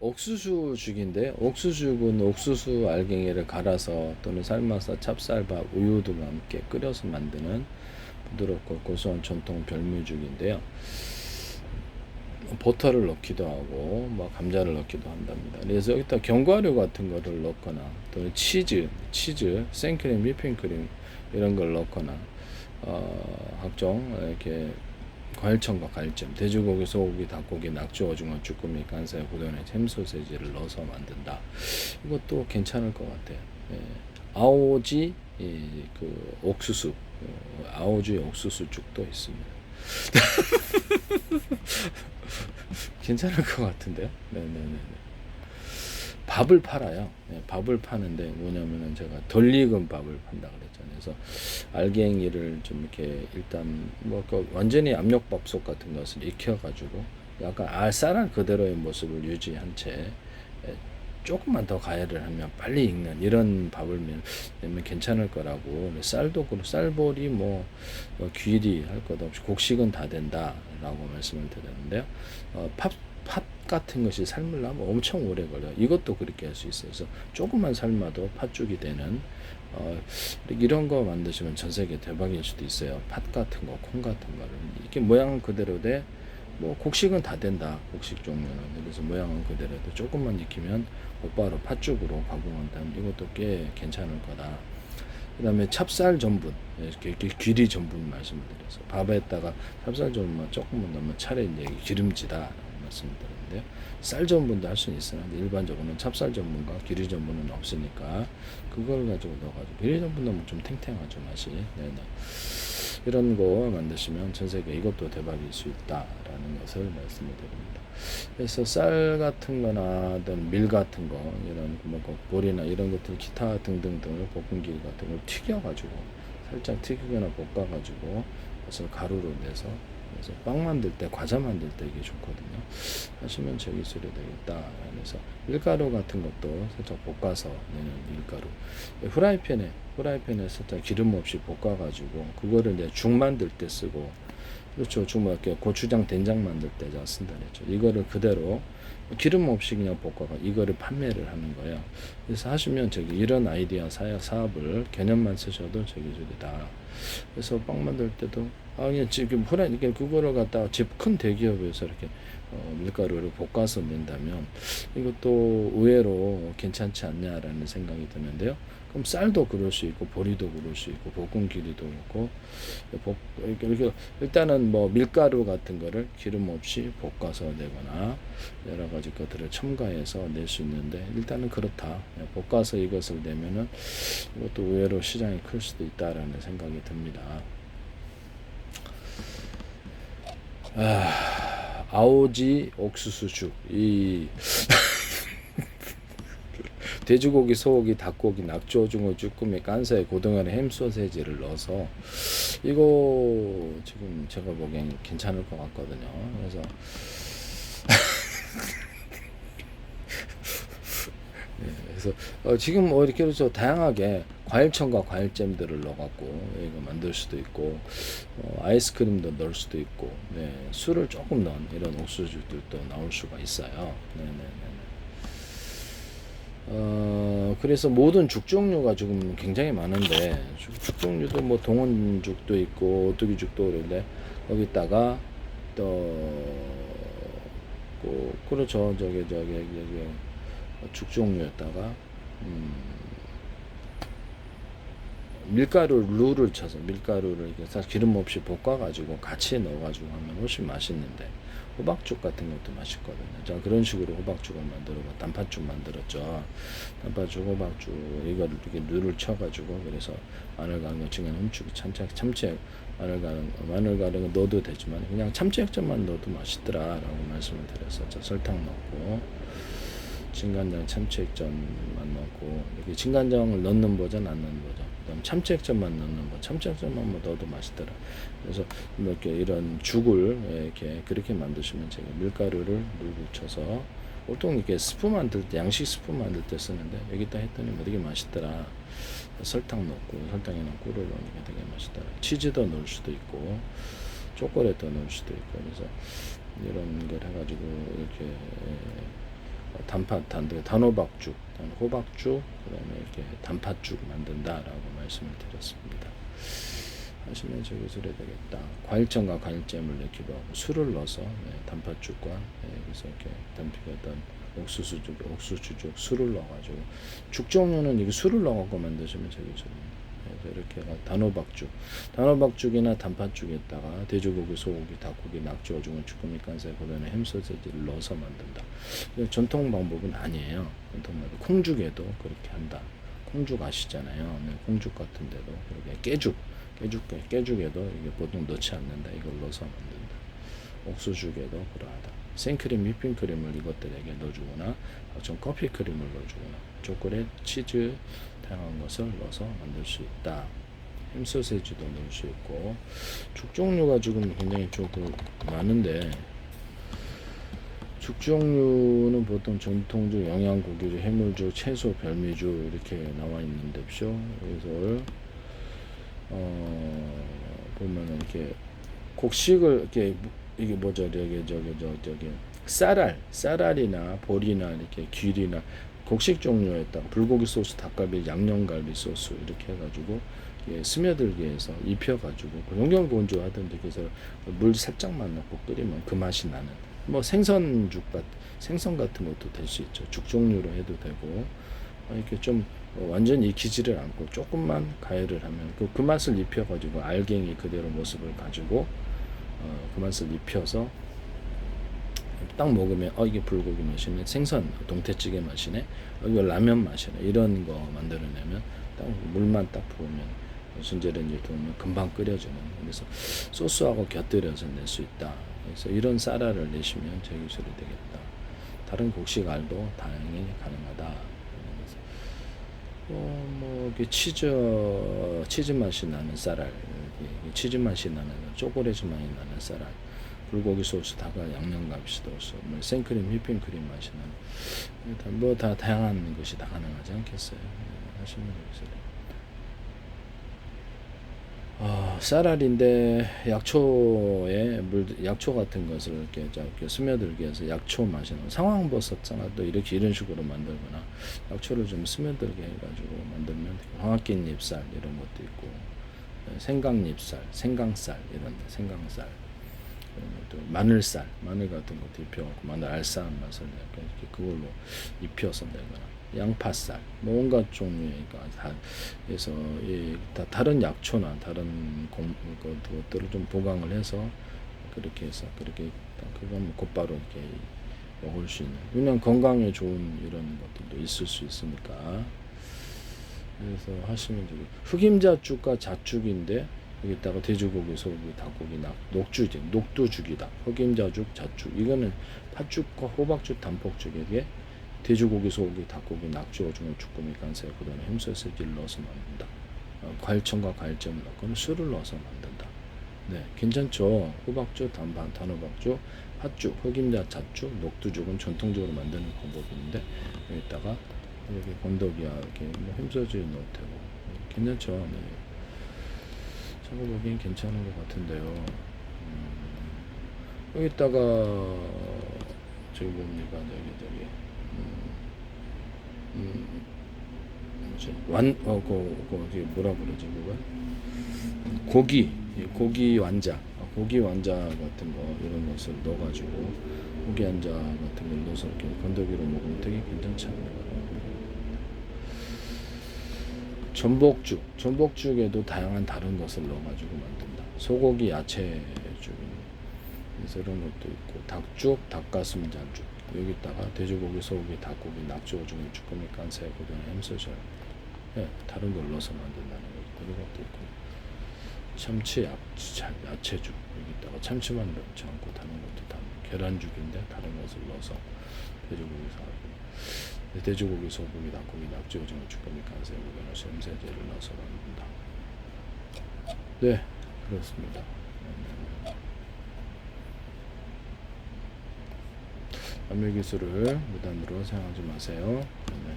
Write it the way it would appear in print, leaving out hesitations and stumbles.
옥수수죽인데 옥수수죽은 옥수수 알갱이를 갈아서 또는 삶아서 찹쌀밥, 우유 등과 함께 끓여서 만드는 부드럽고 고소한 전통 별미죽인데요. 버터를 넣기도 하고 뭐 감자를 넣기도 한답니다. 그래서 여기다 견과류 같은 거를 넣거나 또는 치즈, 생크림, 휘핑크림 이런 걸 넣거나 각종 이렇게 과일청과 과일잼, 돼지고기, 소고기, 닭고기, 낙지, 오징어, 쭈꾸미, 간사이, 고등어, 햄 소세지를 넣어서 만든다. 이것도 괜찮을 것 같아요. 예. 아오지 그 옥수수, 아오지 옥수수죽도 있습니다. 괜찮을 것 같은데요. 네네네. 밥을 팔아요. 네, 밥을 파는데 뭐냐면은 제가 덜 익은 밥을 판다 그랬잖아요. 그래서 알갱이를 좀 이렇게 일단 뭐그 완전히 압력밥솥 같은 것을 익혀가지고 약간 알쌀한 그대로의 모습을 유지한 채 조금만 더 가열을 하면 빨리 익는 이런 밥을 내면 괜찮을 거라고. 쌀도 그렇고 쌀볼이 귀리 할 것 없이 곡식은 다 된다라고 말씀을 드렸는데요. 팥 같은 것이 삶으려면 엄청 오래 걸려요. 이것도 그렇게 할 수 있어요. 그래서 조금만 삶아도 팥죽이 되는 이런 거 만드시면 전 세계 대박일 수도 있어요. 팥 같은 거, 콩 같은 거를 이렇게 모양 그대로 돼. 곡식은 다 된다. 곡식 종류는. 그래서 모양은 그대로도 조금만 익히면 곧바로 팥죽으로 가공한다면 이것도 꽤 괜찮을 거다. 그 다음에 찹쌀 전분, 귀리 전분 말씀을 드려서 밥에다가 찹쌀 전분만 조금만 넣으면 차라리 이제 기름지다 말씀을 드렸는데요. 쌀 전분도 할 수는 있으나 일반적으로는 찹쌀 전분과 귀리 전분은 없으니까 그걸 가지고 넣어가지고 귀리 전분 넣으면 좀 탱탱하죠 맛이. 네네. 이런 거 만드시면 전 세계 이것도 대박일 수 있다라는 것을 말씀을 드립니다. 그래서 쌀 같은 거나 어떤 밀 같은 거 이런 보리나 이런 것들 기타 등등등을 볶음기 같은 걸 튀겨가지고 살짝 튀기거나 볶아가지고 그것을 가루로 내서 그래서 빵 만들 때 과자 만들 때 이게 좋거든요. 하시면 제 기술이 되겠다. 그래서 밀가루 같은 것도 살짝 볶아서 내는 밀가루. 후라이팬에 살짝 기름 없이 볶아가지고 그거를 이제 죽 만들 때 쓰고 그렇죠. 정말 이렇게 고추장 된장 만들 때 쓴다 그랬죠. 이거를 그대로 기름 없이 그냥 볶아가 이거를 판매를 하는 거예요. 그래서 하시면 이런 아이디어 사업을 개념만 쓰셔도 기술이다. 그래서 빵 만들 때도 그냥 지금 이렇게 그거를 갖다가 집 큰 대기업에서 이렇게 밀가루를 볶아서 낸다면 이것도 의외로 괜찮지 않냐라는 생각이 드는데요. 그럼 쌀도 그럴 수 있고 보리도 그럴 수 있고 볶음기리도 그렇고 이렇게 일단은 밀가루 같은 거를 기름 없이 볶아서 내거나 여러 가지 것들을 첨가해서 낼 수 있는데 일단은 그렇다. 볶아서 이것을 내면은 이것도 의외로 시장이 클 수도 있다라는 생각이 듭니다. 아오지 옥수수죽 이 돼지고기, 소고기, 닭고기, 낙지, 오징어, 쭈꾸미, 간사이, 고등어에 햄 소세지를 넣어서 이거 지금 제가 보기엔 괜찮을 것 같거든요. 그래서 그래서 지금 이렇게 해서 다양하게 과일청과 과일잼들을 넣어갖고 이거 만들 수도 있고 아이스크림도 넣을 수도 있고 술을 조금 넣은 이런 옥수수들도 나올 수가 있어요. 그래서 모든 죽 종류가 지금 굉장히 많은데 죽 종류도 동원죽도 있고 오뚜기죽도 그런데 거기다가 또 그렇죠. 죽 종류였다가 루를 쳐서 밀가루를 이렇게 사실 기름 없이 볶아가지고 같이 넣어가지고 하면 훨씬 맛있는데 호박죽 같은 것도 맛있거든요. 자 그런 식으로 호박죽을 만들고 단팥죽 만들었죠. 단팥죽, 호박죽 이거를 이렇게 루를 쳐가지고 그래서 마늘 가는 거 지금 훔치고 참치액 마늘 가는 거 넣어도 되지만 그냥 참치액젓만 넣어도 맛있더라라고 말씀을 드렸었죠. 설탕 넣고 진간장 참치액젓만 넣고 이렇게 진간장을 넣는 버전 안 넣는 버전 그다음 참치액젓만 넣는 거 참치액젓만 넣어도 맛있더라. 그래서 이렇게 이런 죽을 이렇게 그렇게 만드시면 제가 밀가루를 물 붙여서 보통 이렇게 스프 만들 때 양식 스프 만들 때 쓰는데 여기다 했더니 되게 맛있더라. 설탕 넣고 설탕이나 꿀을 넣으니까 되게 맛있더라. 치즈도 넣을 수도 있고 초콜릿도 넣을 수도 있고 그래서 이런 걸 해가지고 이렇게 단호박죽, 호박죽, 그다음에 이렇게 단팥죽 만든다라고 말씀을 드렸습니다. 하시면 저기서 해야 되겠다. 과일청과 과일잼을 넣기도 하고 술을 넣어서 단팥죽과 그래서 이렇게 단피가던 옥수수죽 술을 넣어가지고 죽 종류는 이게 술을 넣어갖고 만드시면 저기서 이렇게 단호박죽이나 단팥죽에다가 돼지고기, 소고기, 닭고기, 낙지, 오징어, 쭈꾸미, 깐살, 그다음에 햄 소세지를 넣어서 만든다. 전통 방법은 아니에요. 전통 방법. 콩죽에도 그렇게 한다. 콩죽 아시잖아요. 네, 콩죽 같은 데도 그렇게 깨죽에도 이게 보통 넣지 않는다. 이걸 넣어서 만든다. 옥수수죽에도 그러하다. 생크림, 휘핑크림을 이것들에게 넣어주거나 좀 커피 크림을 넣어주거나 초콜릿, 치즈 다양한 것을 넣어서 만들 수 있다. 햄소세지도 넣을 수 있고 죽 종류가 지금 굉장히 조금 많은데 죽 종류는 보통 전통죽, 영양고기죽, 해물죽, 채소, 별미죽 이렇게 나와 있는데 그래서 보면은 이렇게 곡식을 이렇게 이게 뭐죠? 저기 쌀알이나 보리나 이렇게 귀리나 곡식 종류에다가 불고기 소스, 닭갈비, 양념갈비 소스 이렇게 해가지고 스며들게 해서 입혀가지고 용량 건조하든지 그래서 물 살짝만 넣고 끓이면 그 맛이 나는 뭐 생선 같은 것도 될 수 있죠. 죽 종류로 해도 되고 이렇게 좀 완전히 익히지를 않고 조금만 가열을 하면 그 맛을 입혀가지고 알갱이 그대로 모습을 가지고 그 맛을 입혀서 딱 먹으면 이게 불고기 맛이네, 생선 동태찌개 맛이네, 이거 라면 맛이네, 이런 거 만들어내면 딱 물만 딱 부으면 전자레인지에 두면 금방 끓여지는, 그래서 소스하고 곁들여서 낼 수 있다. 그래서 이런 쌀알을 내시면 제 기술이 되겠다. 다른 곡식알도 다양히 가능하다. 이렇게 치즈 맛이 나는 쌀알, 치즈 맛이 나는 초콜릿 맛이 나는 쌀알, 불고기 소스, 닭알, 양념갈비 소스, 생크림, 휘핑크림 맛이 나는 뭐 다 다양한 것이 다 가능하지 않겠어요? 하시면 되겠어요. 쌀알인데 약초 같은 것을 이렇게 스며들게 해서 약초 맛이 나는 상황버섯잖아. 또 이런 식으로 만들거나 약초를 좀 스며들게 해가지고 만들면 황화깻잎쌀 이런 것도 있고 생강잎쌀, 생강쌀 이런 생강쌀, 또 마늘 같은 것도 입혀갖고 마늘 알싸한 맛을 약간 이렇게 그걸로 입혀서 내거나 양파쌀, 뭐 온갖 종류의 다 해서 다 다른 약초나 다른 것들을 좀 보강을 해서 그렇게 해서 그렇게 그건 곧바로 이렇게 먹을 수 있는, 그냥 건강에 좋은 이런 것들도 있을 수 있으니까. 그래서 하시면 되고 흑임자죽과 잣죽인데 여기다가 돼지고기, 소고기, 닭고기, 녹두죽이다. 흑임자죽, 잣죽. 이거는 팥죽과 호박죽, 단팥죽에게 돼지고기, 소고기, 닭고기, 낙지, 오징어, 쭈꾸미, 깐살, 그다음에 햄소세지를 넣어서 만든다. 과일청과 과일잼을 넣거나 술을 넣어서 만든다. 네, 괜찮죠? 호박죽, 단호박죽, 팥죽, 흑임자, 잣죽, 녹두죽은 전통적으로 만드는 방법인데 여기다가 이렇게 건더기야 이렇게 뭐 햄소세지 넣어도 되고 괜찮죠? 네. 저거 보기엔 괜찮은 것 같은데요. 여기다가 저기 뭡니까 저기 뭐라 그러지 그거? 고기 완자 같은 거 이런 것을 넣어가지고 고기 완자 같은 걸 넣어서 이렇게 건더기로 먹으면 되게 괜찮지 않나요? 전복죽에도 다양한 다른 것을 넣어가지고 만든다. 소고기 야채죽, 그래서 이런 것도 있고 닭죽, 닭가슴살죽. 여기다가 돼지고기, 소고기, 닭고기, 낙지, 오징어, 쭈꾸미, 깐살, 고등어, 햄소절, 다른 걸 넣어서 만든다는 거죠. 그런 것도 있고 참치 야채죽, 여기다가 참치만 넣지 않고 다른 것도 다 계란죽인데 다른 것을 넣어서 돼지고기, 소고기, 닭고기, 낙지, 오징어, 쭈꾸미, 깐살, 고등어, 햄소절을 넣어서 만든다. 네, 그렇습니다. 남의 기술을 무단으로 사용하지 마세요. 네.